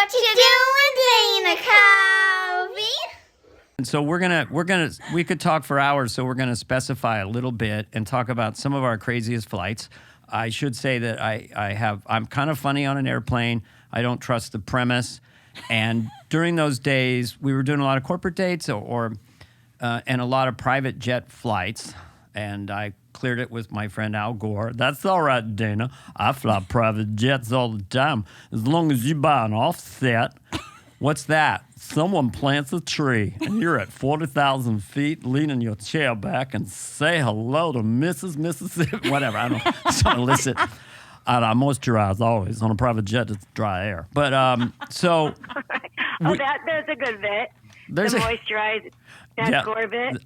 What you doing, Dana Covey? And so we could talk for hours, so we're gonna specify a little bit and talk about some of our craziest flights. I should say that I'm kind of funny on an airplane. I don't trust the premise. And during those days, we were doing a lot of corporate dates and a lot of private jet flights. And I cleared it with my friend Al Gore. That's all right, Dana. I fly private jets all the time, as long as you buy an offset. What's that? Someone plants a tree, and you're at 40,000 feet, leaning your chair back, and say hello to Mrs. Mississippi. Whatever, I don't know. Something illicit. I moisturize always. On a private jet, it's dry air. But, so... There's a good bit. Moisturize, that Gore bit.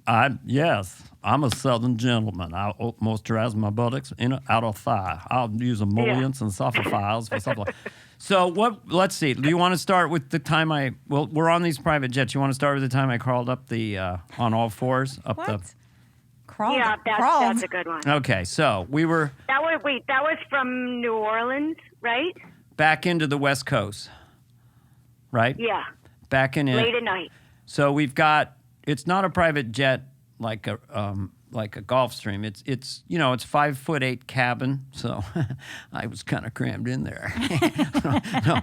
Yes. I'm a Southern gentleman. I moisturize my buttocks out of thigh. I'll use emollients and sophophiles for stuff like that. So let's see. Do you want to start with the time we're on these private jets. You want to start with the time I crawled up on all fours? Crawled? Yeah, that's a good one. Okay, so we were... That was from New Orleans, right? Back into the West Coast, right? Yeah. Back in it. Late at night. So we've got... It's not a private jet like a Gulfstream. It's 5'8" cabin, so I was kind of crammed in there. No,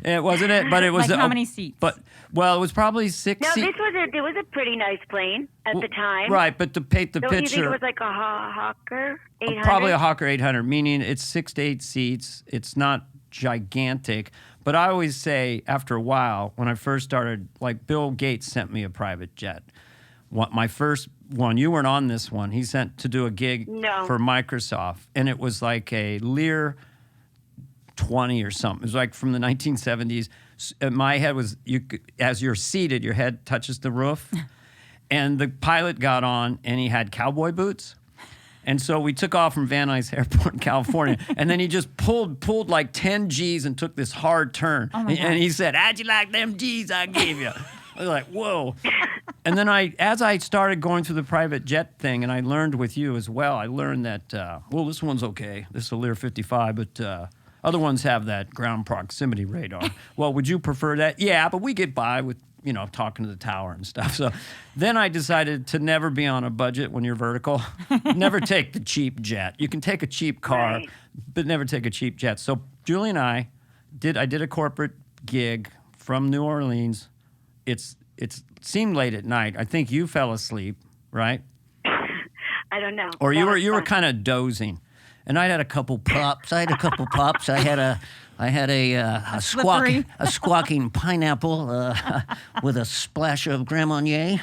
it wasn't it, but it was like how many seats? It was probably 6 No, seats. It was a pretty nice plane at the time. Right, but to paint the picture, you think it was like a Hawker 800? Probably a Hawker 800, meaning it's 6 to 8 seats. It's not gigantic. But I always say, after a while, when I first started, like Bill Gates sent me a private jet. My first one, you weren't on this one. He sent to do a gig for Microsoft, and it was like a Lear 20 or something. It was like from the 1970s. My head was, as you're seated, your head touches the roof, and the pilot got on, and he had cowboy boots. And so we took off from Van Nuys Airport in California, and then he just pulled like 10 G's and took this hard turn. Oh my God. And he said, "How'd you like them G's I gave you?" I was like, whoa. And then as I started going through the private jet thing, and I learned with you as well, I learned that, this one's okay. This is a Lear 55, but other ones have that ground proximity radar. Well, would you prefer that? Yeah, but we get by with, talking to the tower and stuff. So then I decided to never be on a budget when you're vertical. Never take the cheap jet. You can take a cheap car, but never take a cheap jet. So Julie and I did a corporate gig from New Orleans. It seemed late at night. I think you fell asleep, right? I don't know. Or you were kind of dozing. And I had a couple pops. I had a squawking pineapple with a splash of Grand Marnier.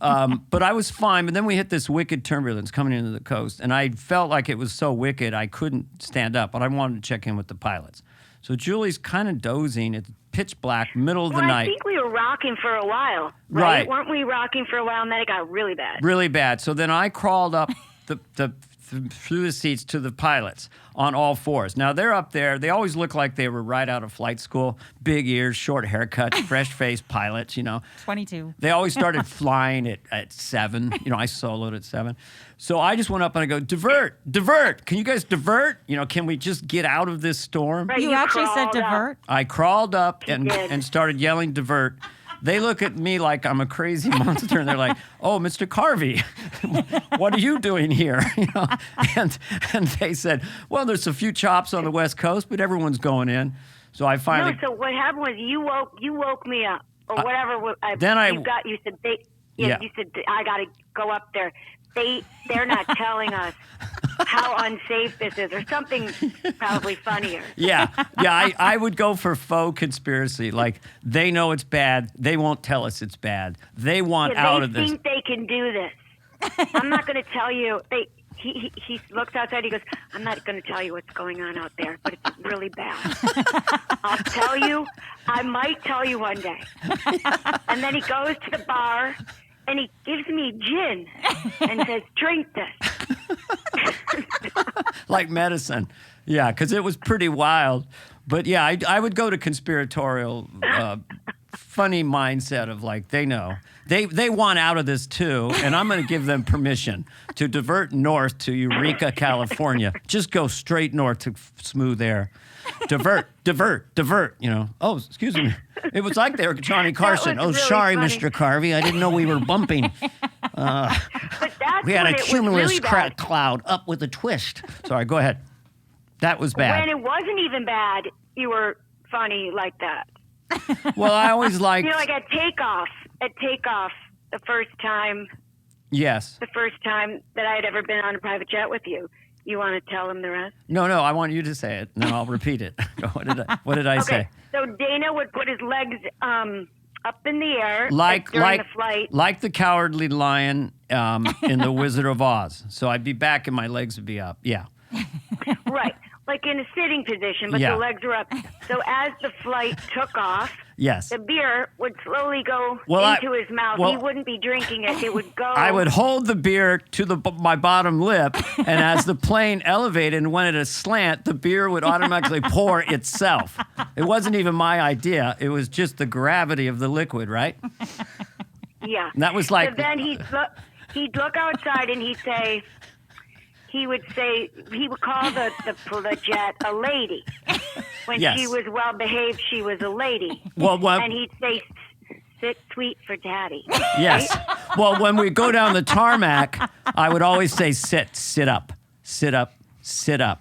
But I was fine. But then we hit this wicked turbulence coming into the coast, and I felt like it was so wicked I couldn't stand up. But I wanted to check in with the pilots. So Julie's kind of dozing. It's pitch black, middle of the night. I think we were rocking for a while, right? Weren't we rocking for a while, and then it got really bad? Really bad. So then I crawled up through the seats to the pilots on all fours. Now, they're up there. They always look like they were right out of flight school. Big ears, short haircuts, fresh-faced pilots, 22. They always started flying at 7. I soloed at 7. So I just went up and I go, divert. Can you guys divert? Can we just get out of this storm? Right, you actually said divert? I crawled up and started yelling divert. They look at me like I'm a crazy monster, and they're like, "Oh, Mr. Carvey, what are you doing here?" And they said, "Well, there's a few chops on the West Coast, but everyone's going in." So I finally. No, so what happened was you woke me up or whatever. You said you said I got to go up there. They're not telling us how unsafe this is, or something probably funnier. Yeah. I would go for faux conspiracy. Like, they know it's bad. They won't tell us it's bad. They want out of this. They think they can do this. I'm not going to tell you. He looks outside. He goes, "I'm not going to tell you what's going on out there, but it's really bad. I'll tell you. I might tell you one day." And then he goes to the bar. And he gives me gin and says, "Drink this." Like medicine. Yeah, because it was pretty wild. But yeah, I would go to conspiratorial funny mindset of like they know they want out of this too, and I'm going to give them permission to divert north to Eureka, California. Just go straight north to smooth air. Divert. You know. Oh, excuse me. It was like they were Johnny Carson. was Oh, really sorry, funny. Mr. Carvey. I didn't know we were bumping. But that's We had when a it was cumulus really bad. cloud up with a twist. Sorry, go ahead. That was bad. When it wasn't even bad, you were funny like that. Well, I always liked. You know, like at takeoff, the first time Yes. that I had ever been on a private jet with you. You want to tell them the rest? No, I want you to say it, and then I'll repeat it. What did I say? Okay. So Dana would put his legs up in the air Like during the flight. like the Cowardly Lion in The Wizard of Oz. So I'd be back and my legs would be up. Yeah. Right. Like in a sitting position, but Yeah. the legs were up. So as the flight took off, Yes. the beer would slowly go Well, into his mouth. well- He wouldn't be drinking it. It would go. I would hold the beer to my bottom lip, and as the plane elevated and went at a slant, the beer would automatically pour itself. It wasn't even my idea. It was just the gravity of the liquid, right? Yeah. And that was like- So then he'd look outside and he would call the jet a lady. When Yes. she was well behaved, she was a lady. Well, what? And he'd say, "Sit sweet for daddy." Yes. Well, when we go down the tarmac, I would always say, sit up, sit up, sit up.